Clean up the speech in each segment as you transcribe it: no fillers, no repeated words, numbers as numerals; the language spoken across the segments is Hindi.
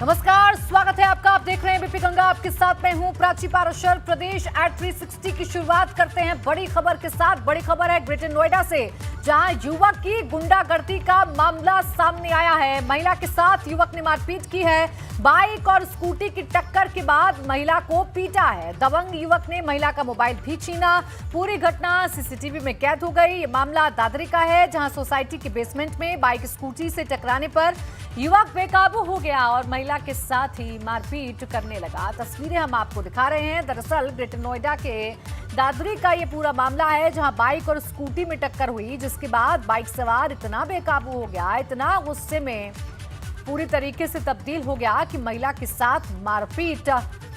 नमस्कार, स्वागत है आपका। आप देख रहे हैं बीपी गंगा, आपके साथ मैं हूं प्राची पाराशर। प्रदेश एट 360 की शुरुआत करते हैं बड़ी खबर के साथ। बड़ी खबर है ग्रेटर नोएडा से, जहां युवक की गुंडागर्दी का मामला सामने आया है। महिला के साथ युवक ने मारपीट की है। बाइक और स्कूटी की टक्कर के बाद महिला को पीटा है। दबंग युवक ने महिला का मोबाइल भी छीना। पूरी घटना सीसीटीवी में कैद हो गई। ये मामला दादरी का है, जहां सोसाइटी के बेसमेंट में बाइक स्कूटी से टकराने पर युवक बेकाबू हो गया और महिला के साथ ही मारपीट करने लगा। तस्वीरें हम आपको दिखा रहे हैं। दरअसल ग्रेटर नोएडा के दादरी का ये पूरा मामला है, जहां बाइक और स्कूटी में टक्कर हुई, जिसके बाद बाइक सवार इतना बेकाबू हो गया, इतना गुस्से में पूरी तरीके से तब्दील हो गया कि महिला के साथ मारपीट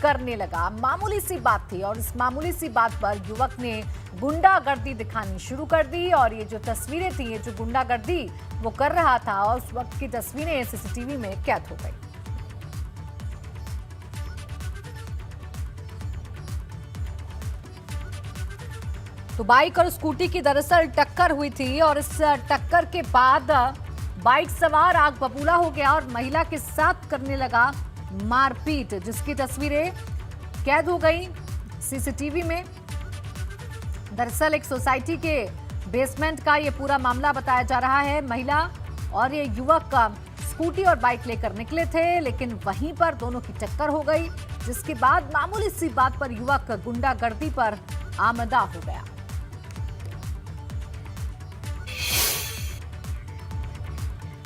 करने लगा। मामूली सी बात थी और इस मामूली सी बात पर युवक ने गुंडागर्दी दिखानी शुरू कर दी। और ये जो तस्वीरें थी, ये जो गुंडागर्दी वो कर रहा था, और उस वक्त की तस्वीरें सीसीटीवी में कैद हो गई। तो बाइक और स्कूटी की दरअसल टक्कर हुई थी और इस टक्कर के बाद बाइक सवार आग बबूला हो गया और महिला के साथ करने लगा मारपीट, जिसकी तस्वीरें कैद हो गई सीसीटीवी में। दरअसल एक सोसाइटी के बेसमेंट का ये पूरा मामला बताया जा रहा है। महिला और ये युवक स्कूटी और बाइक लेकर निकले थे, लेकिन वहीं पर दोनों की टक्कर हो गई, जिसके बाद मामूली सी बात पर युवक गुंडागर्दी पर आमदा हो गया।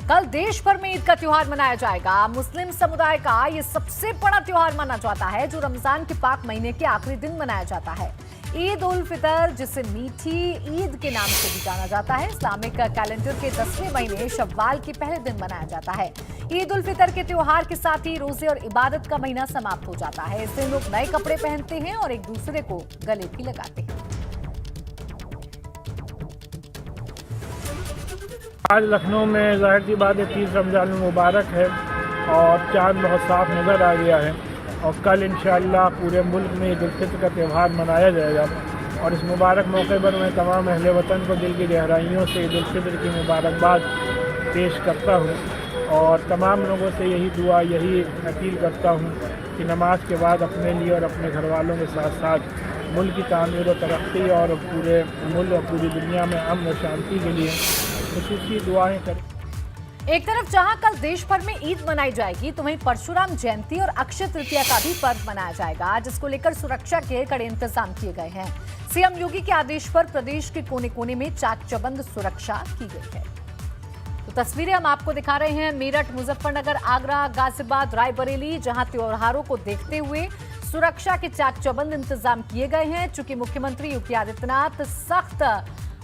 कल देश भर में ईद का त्योहार मनाया जाएगा। मुस्लिम समुदाय का ये सबसे बड़ा त्योहार माना जाता है, जो रमजान के पाक महीने के आखिरी दिन मनाया जाता है। ईद उल फितर, जिसे मीठी ईद के नाम से भी जाना जाता है, इस्लामिक कैलेंडर के 10वें महीने शव्वाल के पहले दिन मनाया जाता है। ईद उल फितर के त्योहार के साथ ही रोजे और इबादत का महीना समाप्त हो जाता है। इस दिन लोग नए कपड़े पहनते हैं और एक दूसरे को गले भी लगाते हैं। आज लखनऊ में ज़ाहिर सी बात है 30 रमज़ान मुबारक है और चाँद बहुत साफ नज़र आ गया है। और कल इंशाअल्लाह पूरे मुल्क में ईद उल फितर का त्यौहार मनाया जाएगा। और इस मुबारक मौके पर मैं तमाम अहले वतन को दिल की गहराइयों से ईद उल फितर की मुबारकबाद पेश करता हूँ और तमाम लोगों से यही दुआ, यही अपील करता हूँ कि नमाज के बाद अपने लिए और अपने घर वालों के साथ साथ मुल्क की तामीर और तरक्की और पूरे मुल्क और पूरी दुनिया में अमन और शांति के लिए खुसूसी दुआएं करें। एक तरफ जहां कल देश भर में ईद मनाई जाएगी, तो वहीं परशुराम जयंती और अक्षय तृतीया का भी पर्व मनाया जाएगा, जिसको लेकर सुरक्षा के कड़े इंतजाम किए गए हैं। सीएम योगी के आदेश पर प्रदेश के कोने कोने में चाक चौबंद सुरक्षा की गई है। तो तस्वीरें हम आपको दिखा रहे हैं मेरठ, मुजफ्फरनगर, आगरा, गाजियाबाद, रायबरेली, जहां त्योहारों को देखते हुए सुरक्षा के चाक चौबंद इंतजाम किए गए हैं। चूंकि मुख्यमंत्री योगी आदित्यनाथ सख्त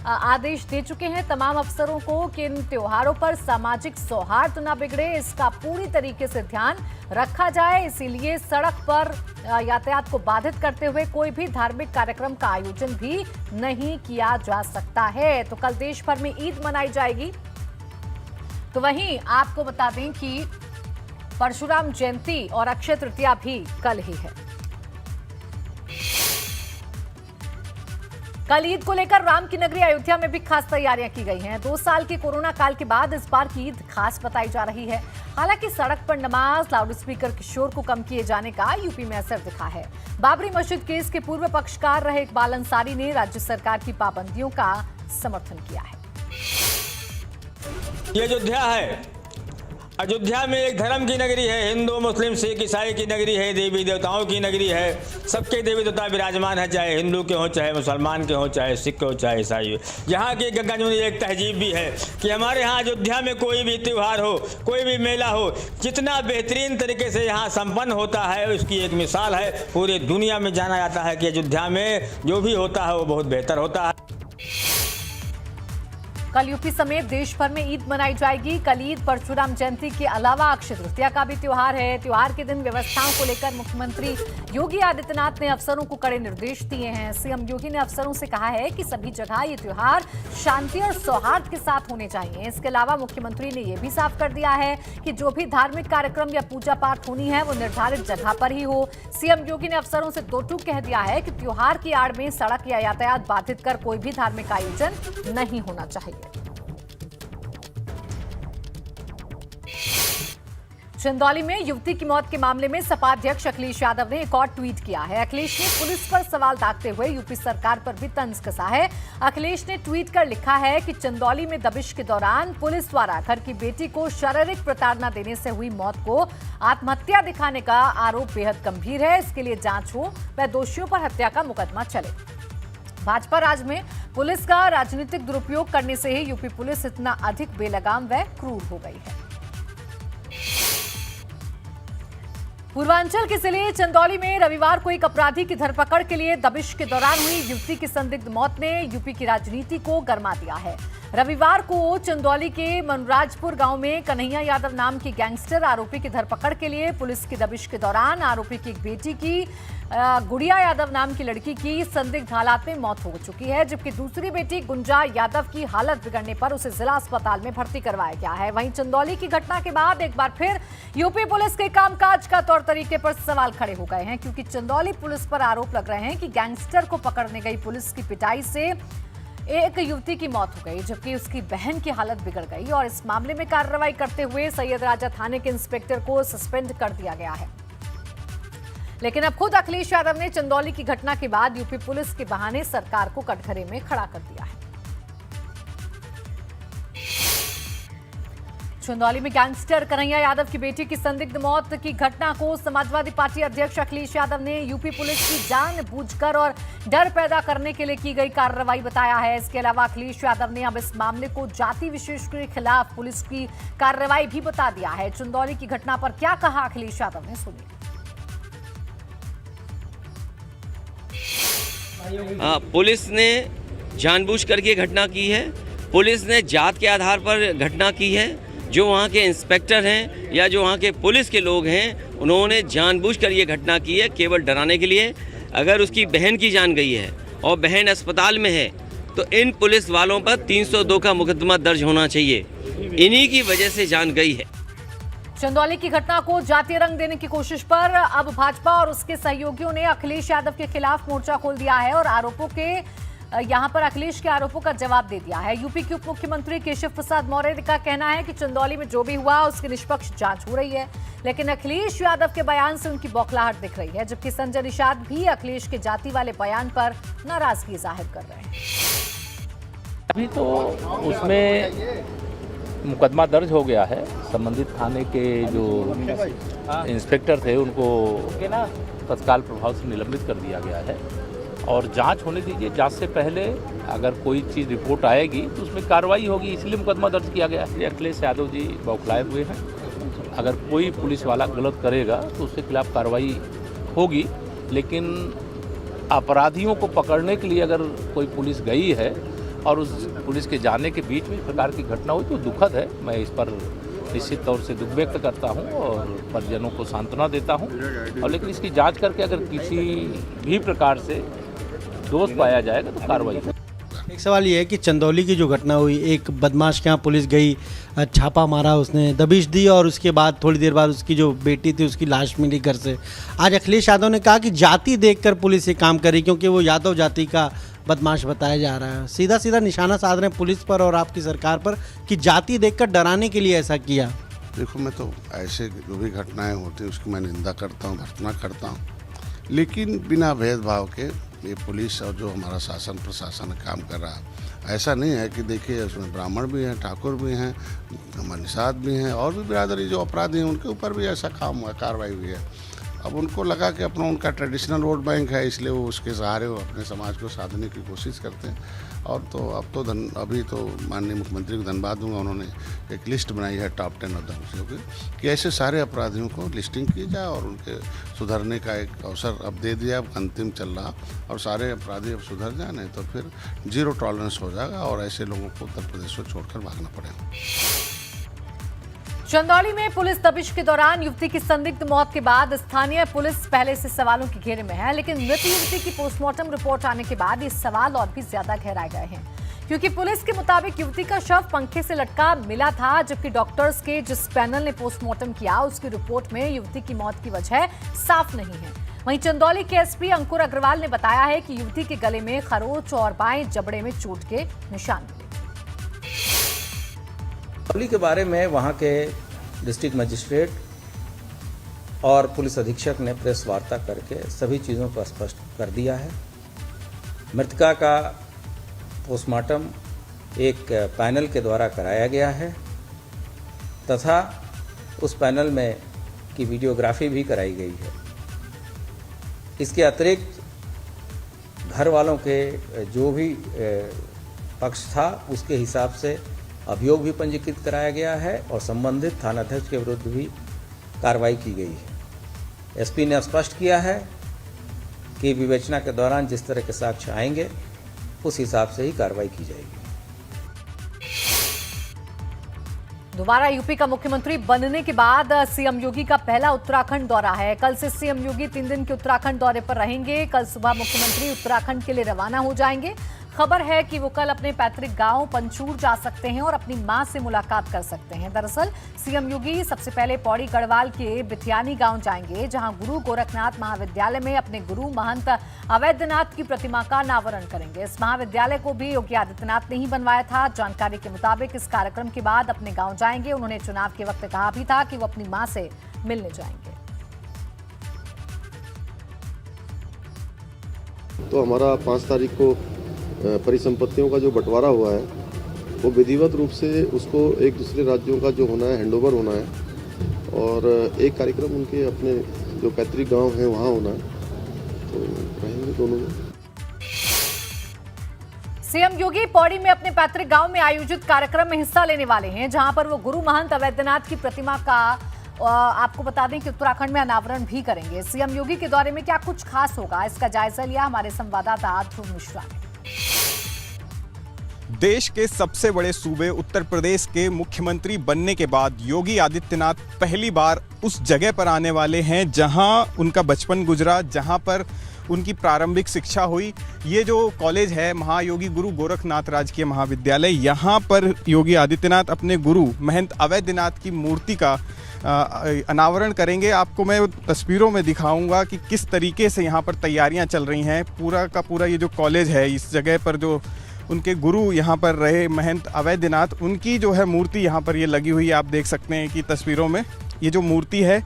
आदेश दे चुके हैं तमाम अफसरों को कि इन त्योहारों पर सामाजिक सौहार्द न बिगड़े, इसका पूरी तरीके से ध्यान रखा जाए। इसीलिए सड़क पर यातायात को बाधित करते हुए कोई भी धार्मिक कार्यक्रम का आयोजन भी नहीं किया जा सकता है। तो कल देश भर में ईद मनाई जाएगी। तो वहीं आपको बता दें कि परशुराम जयंती और अक्षय तृतीया भी कल ही है। कल ईद को लेकर राम की नगरी अयोध्या में भी खास तैयारियां की गई हैं। 2 साल के कोरोना काल के बाद इस बार की ईद खास बताई जा रही है। हालांकि सड़क पर नमाज, लाउडस्पीकर के शोर को कम किए जाने का यूपी में असर दिखा है। बाबरी मस्जिद केस के पूर्व पक्षकार रहे इकबाल अंसारी ने राज्य सरकार की पाबंदियों का समर्थन किया है। ये अयोध्या है। अयोध्या में एक धर्म की नगरी है, हिंदू, मुस्लिम, सिख, ईसाई की नगरी है, देवी देवताओं की नगरी है। सबके देवी देवता विराजमान है, चाहे हिंदू के हों, चाहे मुसलमान के हों, चाहे सिख के हों, चाहे ईसाई हो। यहाँ की गंगा जमुनी एक तहजीब भी है कि हमारे यहाँ अयोध्या में कोई भी त्यौहार हो, कोई भी मेला हो, जितना बेहतरीन तरीके से यहाँ संपन्न होता है, उसकी एक मिसाल है। पूरी दुनिया में जाना जाता है कि अयोध्या में जो भी होता है वो बहुत बेहतर होता है। कल यूपी समेत देश भर में ईद मनाई जाएगी। कल ईद, परशुराम जयंती के अलावा अक्षय तृतीया का भी त्योहार है। त्योहार के दिन व्यवस्थाओं को लेकर मुख्यमंत्री योगी आदित्यनाथ ने अफसरों को कड़े निर्देश दिए हैं। सीएम योगी ने अफसरों से कहा है कि सभी जगह ये त्योहार शांति और सौहार्द के साथ होने चाहिए। इसके अलावा मुख्यमंत्री ने यह भी साफ कर दिया है कि जो भी धार्मिक कार्यक्रम या पूजा पाठ होनी है वो निर्धारित जगह पर ही हो। सीएम योगी ने अफसरों से दो टूक कह दिया है कि त्योहार की आड़ में सड़क या यातायात बाधित कर कोई भी धार्मिक आयोजन नहीं होना चाहिए। चंदौली में युवती की मौत के मामले में सपा अध्यक्ष अखिलेश यादव ने एक और ट्वीट किया है। अखिलेश ने पुलिस पर सवाल दागते हुए यूपी सरकार पर भी तंज कसा है। अखिलेश ने ट्वीट कर लिखा है कि चंदौली में दबिश के दौरान पुलिस द्वारा घर की बेटी को शारीरिक प्रताड़ना देने से हुई मौत को आत्महत्या दिखाने का आरोप बेहद गंभीर है। इसके लिए जांच हो व दोषियों पर हत्या का मुकदमा चले। भाजपा राज में पुलिस का राजनीतिक दुरुपयोग करने से ही यूपी पुलिस इतना अधिक बेलगाम व क्रूर हो गई है। पूर्वांचल के जिले चंदौली में रविवार को एक अपराधी की धरपकड़ के लिए दबिश के दौरान हुई युवती की संदिग्ध मौत ने यूपी की राजनीति को गरमा दिया है। रविवार को चंदौली के मनराजपुर गांव में कन्हैया यादव नाम की गैंगस्टर आरोपी की धरपकड़ के लिए पुलिस की दबिश के दौरान आरोपी की एक बेटी की गुड़िया यादव नाम की लड़की की संदिग्ध हालात में मौत हो चुकी है, जबकि दूसरी बेटी गुंजा यादव की हालत बिगड़ने पर उसे जिला अस्पताल में भर्ती करवाया गया है। वहीं चंदौली की घटना के बाद एक बार फिर यूपी पुलिस के कामकाज का तौर तरीके पर सवाल खड़े हो गए हैं, क्योंकि चंदौली पुलिस पर आरोप लग रहे हैं कि गैंगस्टर को पकड़ने गई पुलिस की पिटाई से एक युवती की मौत हो गई, जबकि उसकी बहन की हालत बिगड़ गई और इस मामले में कार्रवाई करते हुए सैयद राजा थाने के इंस्पेक्टर को सस्पेंड कर दिया गया है। लेकिन अब खुद अखिलेश यादव ने चंदौली की घटना के बाद यूपी पुलिस के बहाने सरकार को कटघरे में खड़ा कर दिया है। चंदौली में गैंगस्टर कन्हैया यादव की बेटी की संदिग्ध मौत की घटना को समाजवादी पार्टी अध्यक्ष अखिलेश यादव ने यूपी पुलिस की जानबूझकर और डर पैदा करने के लिए की गई कार्रवाई बताया है। इसके अलावा अखिलेश यादव ने अब इस मामले को जाति विशेष के खिलाफ पुलिस की कार्रवाई भी बता दिया है। चंदौली की घटना पर क्या कहा अखिलेश यादव ने, सुनिए। पुलिस ने जानबूझकर ये घटना की है। पुलिस ने जात के आधार पर घटना की है। जो वहाँ के इंस्पेक्टर हैं या जो वहाँ के पुलिस के लोग हैं, उन्होंने जानबूझकर ये घटना की है केवल डराने के लिए। अगर उसकी बहन की जान गई है और बहन अस्पताल में है तो इन पुलिस वालों पर 302 का मुकदमा दर्ज होना चाहिए। इन्हीं की वजह से जान गई है। चंदौली की घटना को जातीय रंग देने की कोशिश पर अब भाजपा और उसके सहयोगियों ने अखिलेश यादव के खिलाफ मोर्चा खोल दिया है और आरोपों के यहां पर अखिलेश के आरोपों का जवाब दे दिया है। यूपी के उप मुख्यमंत्री केशव प्रसाद मौर्य का कहना है कि चंदौली में जो भी हुआ उसकी निष्पक्ष जांच हो रही है, लेकिन अखिलेश यादव के बयान से उनकी बौखलाहट दिख रही है, जबकि संजय निषाद भी अखिलेश के जाति वाले बयान पर नाराजगी जाहिर कर रहे हैं। अभी तो उसमें मुकदमा दर्ज हो गया है। संबंधित थाने के जो इंस्पेक्टर थे उनको तत्काल प्रभाव से निलंबित कर दिया गया है और जांच होने दीजिए। जांच से पहले अगर कोई चीज़ रिपोर्ट आएगी तो उसमें कार्रवाई होगी, इसलिए मुकदमा दर्ज किया गया है। अखिलेश यादव जी बौखलाए हुए हैं। अगर कोई पुलिस वाला गलत करेगा तो उसके खिलाफ कार्रवाई होगी, लेकिन अपराधियों को पकड़ने के लिए अगर कोई पुलिस गई है और उस पुलिस के जाने के बीच में इस प्रकार की घटना हुई तो दुखद है। मैं इस पर निश्चित तौर से दुख व्यक्त करता हूं और परिजनों को सांत्वना देता हूं, और लेकिन इसकी जांच करके अगर किसी भी प्रकार से दोष पाया जाएगा तो कार्रवाई होगी। एक सवाल ये है कि चंदौली की जो घटना हुई, एक बदमाश के यहाँ पुलिस गई, छापा मारा, उसने दबिश दी और उसके बाद थोड़ी देर बाद उसकी जो बेटी थी उसकी लाश मिली घर से। आज अखिलेश यादव ने कहा कि जाति देखकर पुलिस ये काम करी क्योंकि वो यादव जाति का बदमाश बताया जा रहा है। सीधा सीधा निशाना साध रहे हैं पुलिस पर और आपकी सरकार पर कि जाति देखकर डराने के लिए ऐसा किया। देखो, मैं तो ऐसे जो भी घटनाएं होती हैं उसकी मैं निंदा करता हूँ, भर्त्सना करता हूँ, लेकिन बिना भेदभाव के ये पुलिस और जो हमारा शासन प्रशासन काम कर रहा है, ऐसा नहीं है कि देखिए उसमें ब्राह्मण भी हैं, ठाकुर भी हैं, निषाद भी हैं और भी बिरादरी जो अपराधी हैं उनके ऊपर भी ऐसा काम हुआ, कार्रवाई हुई है। अब उनको लगा कि अपना उनका ट्रेडिशनल वोट बैंक है, इसलिए वो उसके सहारे वो अपने समाज को साधने की कोशिश करते हैं। और तो अब तो अभी तो माननीय मुख्यमंत्री को धन्यवाद दूंगा, उन्होंने एक लिस्ट बनाई है टॉप 10 दोषियों की कि ऐसे सारे अपराधियों को लिस्टिंग की जाए और उनके सुधरने का एक अवसर अब दे दिया। अब अंतिम चल रहा और सारे अपराधी अब सुधर जाए, नहीं तो फिर 0 टॉलरेंस हो जाएगा और ऐसे लोगों को उत्तर प्रदेश को छोड़कर भागना पड़ेगा। चंदौली में पुलिस दबिश के दौरान युवती की संदिग्ध मौत के बाद स्थानीय पुलिस पहले से सवालों के घेरे में है, लेकिन मृत युवती की पोस्टमार्टम रिपोर्ट आने के बाद ये सवाल और भी ज्यादा गहराए गए हैं, क्योंकि पुलिस के मुताबिक युवती का शव पंखे से लटका मिला था, जबकि डॉक्टर्स के जिस पैनल ने पोस्टमार्टम किया उसकी रिपोर्ट में युवती की मौत की वजह साफ नहीं है। वहीं चंदौली के एसपी अंकुर अग्रवाल ने बताया है कि युवती के गले में खरोच और बाएं जबड़े में चोट के निशान मिले। चंदौली के बारे में वहाँ के डिस्ट्रिक्ट मजिस्ट्रेट और पुलिस अधीक्षक ने प्रेस वार्ता करके सभी चीज़ों को स्पष्ट कर दिया है। मृतका का पोस्टमार्टम एक पैनल के द्वारा कराया गया है तथा उस पैनल में की वीडियोग्राफी भी कराई गई है। इसके अतिरिक्त घर वालों के जो भी पक्ष था उसके हिसाब से अभियोग भी पंजीकृत कराया गया है और संबंधित थानाध्यक्ष के विरुद्ध भी कार्रवाई की गई है। एसपी ने स्पष्ट किया है कि विवेचना के दौरान जिस तरह के साक्ष्य आएंगे उस हिसाब से ही कार्रवाई की जाएगी। दोबारा यूपी का मुख्यमंत्री बनने के बाद सीएम योगी का पहला उत्तराखंड दौरा है। कल से सीएम योगी 3 दिन के उत्तराखंड दौरे पर रहेंगे। कल सुबह मुख्यमंत्री उत्तराखंड के लिए रवाना हो जाएंगे। खबर है कि वो कल अपने पैतृक गांव पंचूर जा सकते हैं और अपनी मां से मुलाकात कर सकते हैं। दरअसल सीएम योगी सबसे पहले पौड़ी गढ़वाल के बिथियानी गांव जाएंगे, जहां गुरु गोरखनाथ महाविद्यालय में अपने गुरु महंत अवैधनाथ की प्रतिमा का अनावरण करेंगे। इस महाविद्यालय को भी योगी आदित्यनाथ ने ही बनवाया था। जानकारी के मुताबिक इस कार्यक्रम के बाद अपने गाँव जाएंगे। उन्होंने चुनाव के वक्त कहा भी था कि वो अपनी मां से मिलने जाएंगे। तो हमारा 5 तारीख को परिसंपत्तियों का जो बंटवारा हुआ है वो विधिवत रूप से उसको एक दूसरे राज्यों का जो होना है हैंडओवर होना है और एक कार्यक्रम उनके अपने जो पैतृक गांव है वहाँ होना है, तो रहेंगे दोनों में। सीएम योगी पौड़ी में अपने पैतृक गांव में आयोजित कार्यक्रम में हिस्सा लेने वाले हैं, जहां पर वो गुरु महंत अवैधनाथ की प्रतिमा का आपको बता दें कि उत्तराखंड में अनावरण भी करेंगे। सीएम योगी के दौरे में क्या कुछ खास होगा, इसका जायजा लिया हमारे संवाददाता ध्रुव मिश्रा ने। देश के सबसे बड़े सूबे उत्तर प्रदेश के मुख्यमंत्री बनने के बाद योगी आदित्यनाथ पहली बार उस जगह पर आने वाले हैं जहां उनका बचपन गुजरा, जहां पर उनकी प्रारंभिक शिक्षा हुई। ये जो कॉलेज है महायोगी गुरु गोरखनाथ राजकीय महाविद्यालय, यहाँ पर योगी आदित्यनाथ अपने गुरु महंत अवैधनाथ की मूर्ति का अनावरण करेंगे। आपको मैं तस्वीरों में दिखाऊंगा कि किस तरीके से यहाँ पर तैयारियाँ चल रही हैं। पूरा का पूरा ये जो कॉलेज है, इस जगह पर जो उनके गुरु यहाँ पर रहे महंत अवैधनाथ, उनकी जो है मूर्ति यहाँ पर ये लगी हुई है। आप देख सकते हैं कि तस्वीरों में ये जो मूर्ति है,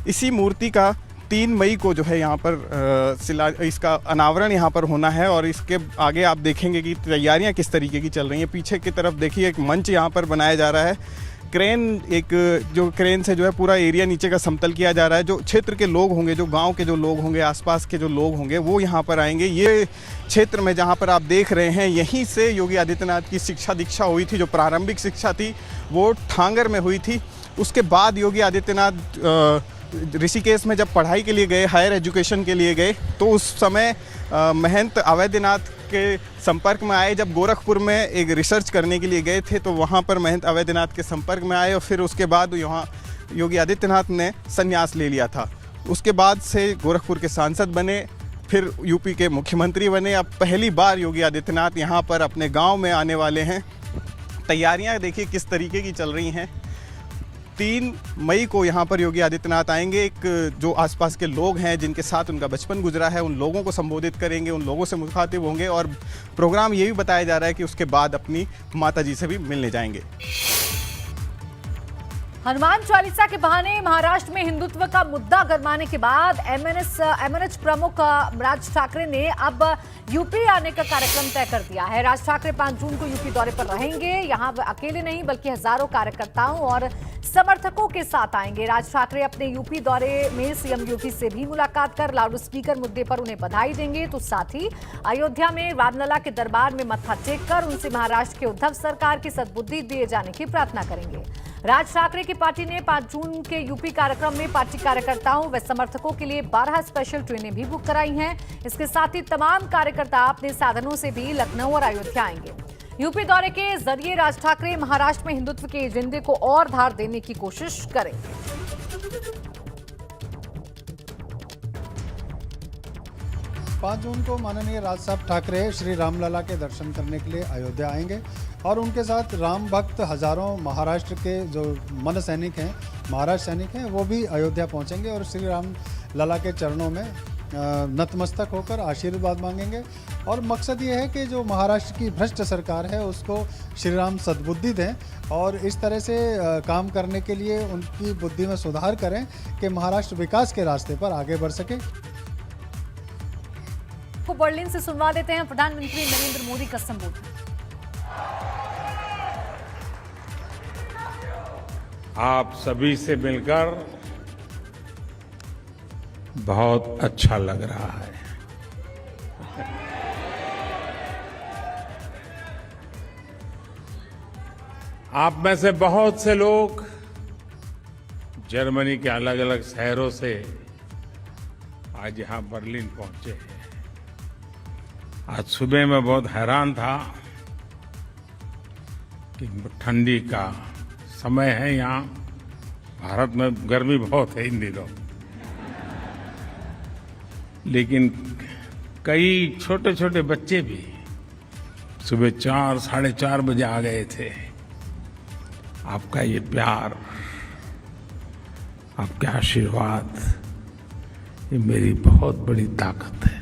इसी मूर्ति का 3 मई को जो है यहाँ पर इसका अनावरण यहाँ पर होना है। और इसके आगे आप देखेंगे कि तैयारियाँ किस तरीके की चल रही हैं। पीछे की तरफ देखिए एक मंच यहाँ पर बनाया जा रहा है। जो क्रेन से जो है पूरा एरिया नीचे का समतल किया जा रहा है। जो क्षेत्र के लोग होंगे, जो गांव के जो लोग होंगे, आसपास के जो लोग होंगे, वो यहाँ पर आएंगे। ये क्षेत्र में जहाँ पर आप देख रहे हैं, यहीं से योगी आदित्यनाथ की शिक्षा दीक्षा हुई थी। जो प्रारंभिक शिक्षा थी वो ठांगर में हुई थी। उसके बाद योगी आदित्यनाथ ऋषिकेश में जब पढ़ाई के लिए गए, हायर एजुकेशन के लिए गए, तो उस समय महंत अवैधनाथ के संपर्क में आए। जब गोरखपुर में एक रिसर्च करने के लिए गए थे तो वहाँ पर महंत अवैधनाथ के संपर्क में आए और फिर उसके बाद यहाँ योगी आदित्यनाथ ने संन्यास ले लिया था। उसके बाद से गोरखपुर के सांसद बने, फिर यूपी के मुख्यमंत्री बने। अब पहली बार योगी आदित्यनाथ यहाँ पर अपने गांव में आने वाले हैं। तैयारियाँ देखिए किस तरीके की चल रही हैं। 3 मई को यहाँ पर योगी आदित्यनाथ आएंगे। एक जो आसपास के लोग हैं जिनके साथ उनका बचपन गुजरा है, उन लोगों को संबोधित करेंगे, उन लोगों से मुखातिब होंगे। और प्रोग्राम ये भी बताया जा रहा है कि उसके बाद अपनी माताजी से भी मिलने जाएंगे। हनुमान चालीसा के बहाने महाराष्ट्र में हिंदुत्व का मुद्दा गरमाने के बाद एमएनएच प्रमुख राज ठाकरे ने अब यूपी आने का कार्यक्रम तय कर दिया है। राज ठाकरे 5 जून को यूपी दौरे पर रहेंगे। यहाँ अकेले नहीं बल्कि हजारों कार्यकर्ताओं और समर्थकों के साथ आएंगे। राज ठाकरे अपने यूपी दौरे में सीएम योगी से भी मुलाकात कर लाउड स्पीकर मुद्दे पर उन्हें बधाई देंगे। तो साथ ही अयोध्या में रामलला के दरबार में मत्था टेक कर उनसे महाराष्ट्र के उद्धव सरकार की सद्बुद्धि दिए जाने की प्रार्थना करेंगे। राज ठाकरे की पार्टी ने 5 जून के यूपी कार्यक्रम में पार्टी कार्यकर्ताओं व समर्थकों के लिए 12 स्पेशल ट्रेनें भी बुक कराई हैं। इसके साथ ही तमाम कार्यकर्ता अपने साधनों से भी लखनऊ और अयोध्या आएंगे। यूपी दौरे के जरिए राज ठाकरे महाराष्ट्र में हिंदुत्व के एजेंडे को और धार देने की कोशिश करेंगे। 5 जून को माननीय राज साहब ठाकरे श्री रामलला के दर्शन करने के लिए अयोध्या आएंगे और उनके साथ राम भक्त हजारों महाराष्ट्र के जो मन सैनिक हैं, महाराष्ट्र सैनिक हैं, वो भी अयोध्या पहुंचेंगे और श्री राम लला के चरणों में नतमस्तक होकर आशीर्वाद मांगेंगे। और मकसद ये है कि जो महाराष्ट्र की भ्रष्ट सरकार है उसको श्री राम सद्बुद्धि दें और इस तरह से काम करने के लिए उनकी बुद्धि में सुधार करें कि महाराष्ट्र विकास के रास्ते पर आगे बढ़ सके। को बर्लिन से सुनवा देते हैं प्रधानमंत्री नरेंद्र मोदी का संबोधन। आप सभी से मिलकर बहुत अच्छा लग रहा है। आप में से बहुत से लोग जर्मनी के अलग अलग शहरों से आज यहां बर्लिन पहुंचे हैं। आज सुबह मैं बहुत हैरान था कि ठंडी का समय है, यहाँ भारत में गर्मी बहुत है इन दिनों, लेकिन कई छोटे छोटे बच्चे भी सुबह 4, साढ़े 4 बजे आ गए थे। आपका ये प्यार, आपके आशीर्वाद, ये मेरी बहुत बड़ी ताकत है।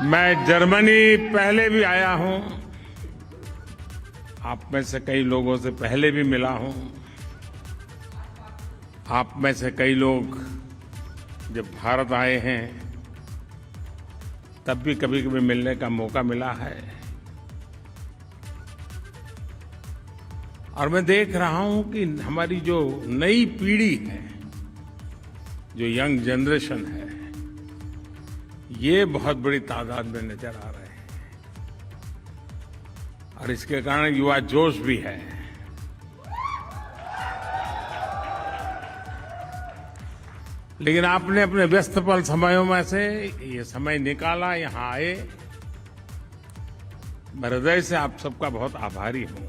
मैं जर्मनी पहले भी आया हूं, आप में से कई लोगों से पहले भी मिला हूं। आप में से कई लोग जब भारत आए हैं तब भी कभी कभी मिलने का मौका मिला है। और मैं देख रहा हूं कि हमारी जो नई पीढ़ी है, जो यंग जनरेशन है, ये बहुत बड़ी तादाद में नजर आ रहे हैं और इसके कारण युवा जोश भी है। लेकिन आपने अपने व्यस्त पल समयों में से ये समय निकाला, यहां आए। मैं हृदय से आप सबका बहुत आभारी हूं।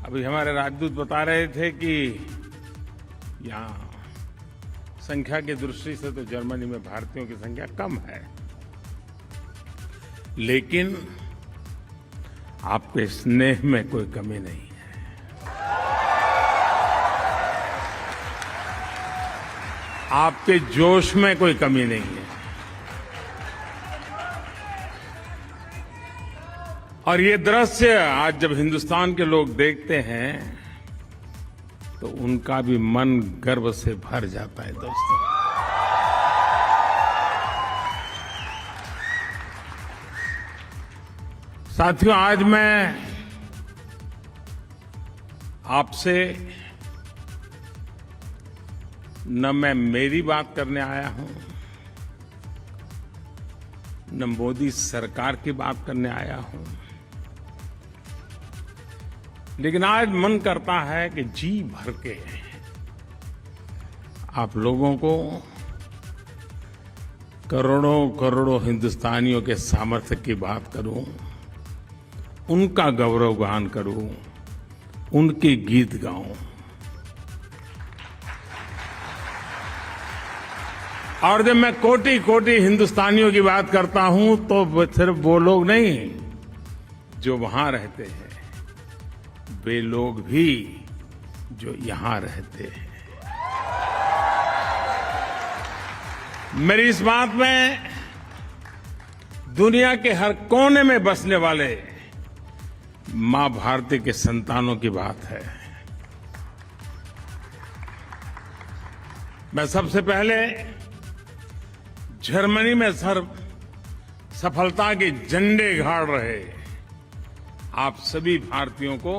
अभी हमारे राजदूत बता रहे थे कि यहां संख्या की दृष्टि से तो जर्मनी में भारतीयों की संख्या कम है, लेकिन आपके स्नेह में कोई कमी नहीं है। आपके जोश में कोई कमी नहीं है। और ये दृश्य आज जब हिंदुस्तान के लोग देखते हैं तो उनका भी मन गर्व से भर जाता है। दोस्तों, साथियों, आज मैं आपसे न मैं मेरी बात करने आया हूं, न मोदी सरकार की बात करने आया हूं, लेकिन आज मन करता है कि जी भर के आप लोगों को, करोड़ों करोड़ों हिंदुस्तानियों के सामर्थ्य की बात करूं, उनका गौरवगान करूं, उनके गीत गाऊं। और जब मैं कोटि कोटि हिंदुस्तानियों की बात करता हूं तो सिर्फ वो लोग नहीं जो वहां रहते हैं, वे लोग भी जो यहां रहते हैं। मेरी इस बात में दुनिया के हर कोने में बसने वाले मां भारती के संतानों की बात है। मैं सबसे पहले जर्मनी में सफलता के झंडे गाड़ रहे आप सभी भारतीयों को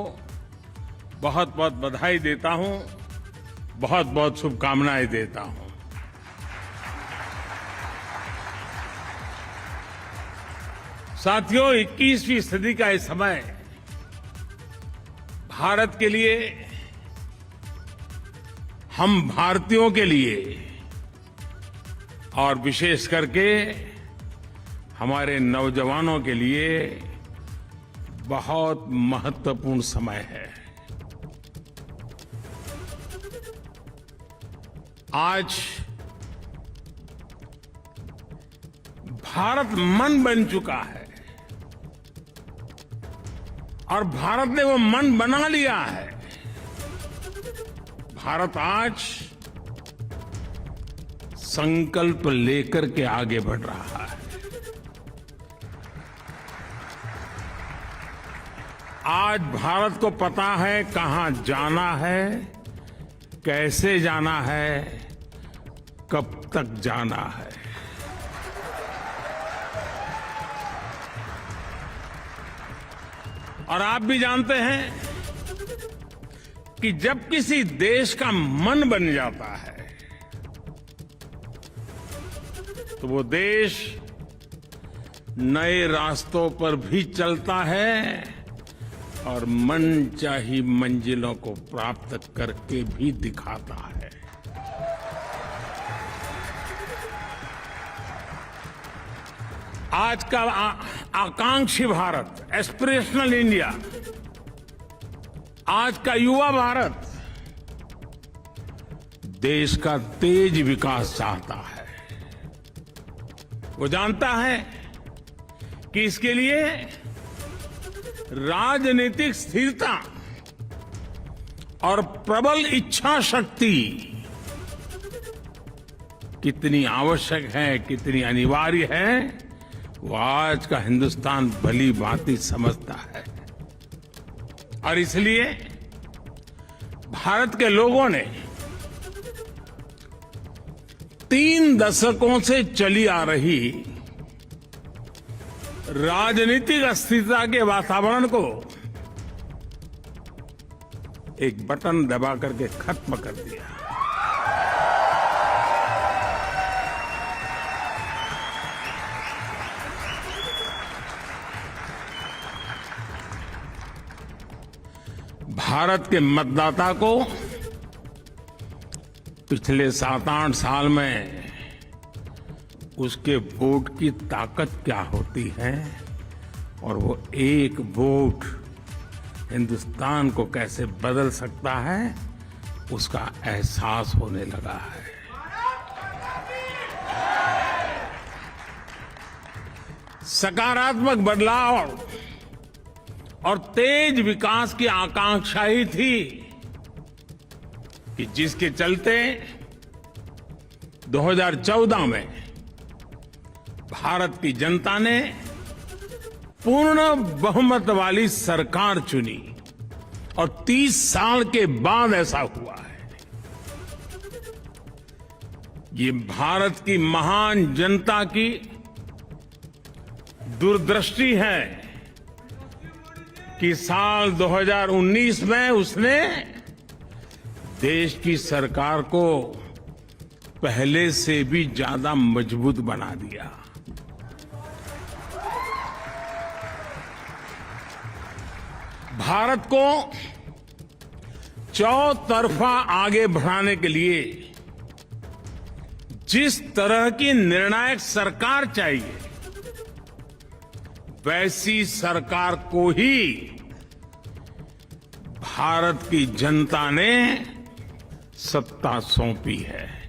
बहुत बहुत बधाई देता हूं, बहुत बहुत शुभकामनाएं देता हूं। साथियों, 21वीं सदी का ये समय भारत के लिए, हम भारतीयों के लिए और विशेष करके हमारे नौजवानों के लिए बहुत महत्वपूर्ण समय है। आज भारत मन बन चुका है और भारत ने वो मन बना लिया है। भारत आज संकल्प लेकर के आगे बढ़ रहा है। आज भारत को पता है कहां जाना है, कैसे जाना है, कब तक जाना है। और आप भी जानते हैं कि जब किसी देश का मन बन जाता है तो वो देश नए रास्तों पर भी चलता है और मनचाही मंजिलों को प्राप्त करके भी दिखाता है। आज का आकांक्षी भारत, एस्पिरेशनल इंडिया, आज का युवा भारत देश का तेज विकास चाहता है। वो जानता है कि इसके लिए राजनीतिक स्थिरता और प्रबल इच्छा शक्ति कितनी आवश्यक है, कितनी अनिवार्य है, वो आज का हिंदुस्तान भली भांति समझता है। और इसलिए भारत के लोगों ने 3 दशकों से चली आ रही राजनीतिक अस्थिरता के वातावरण को एक बटन दबा करके खत्म कर दिया। भारत के मतदाता को पिछले 7-8 साल में उसके वोट की ताकत क्या होती है और वो एक वोट हिंदुस्तान को कैसे बदल सकता है, उसका एहसास होने लगा है। सकारात्मक बदलाव और तेज विकास की आकांक्षा ही थी कि जिसके चलते 2014 में भारत की जनता ने पूर्ण बहुमत वाली सरकार चुनी और 30 साल के बाद ऐसा हुआ है। ये भारत की महान जनता की दूरदृष्टि है कि साल 2019 में उसने देश की सरकार को पहले से भी ज्यादा मजबूत बना दिया। भारत को चौतरफा आगे बढ़ाने के लिए जिस तरह की निर्णायक सरकार चाहिए, वैसी सरकार को ही भारत की जनता ने सत्ता सौंपी है।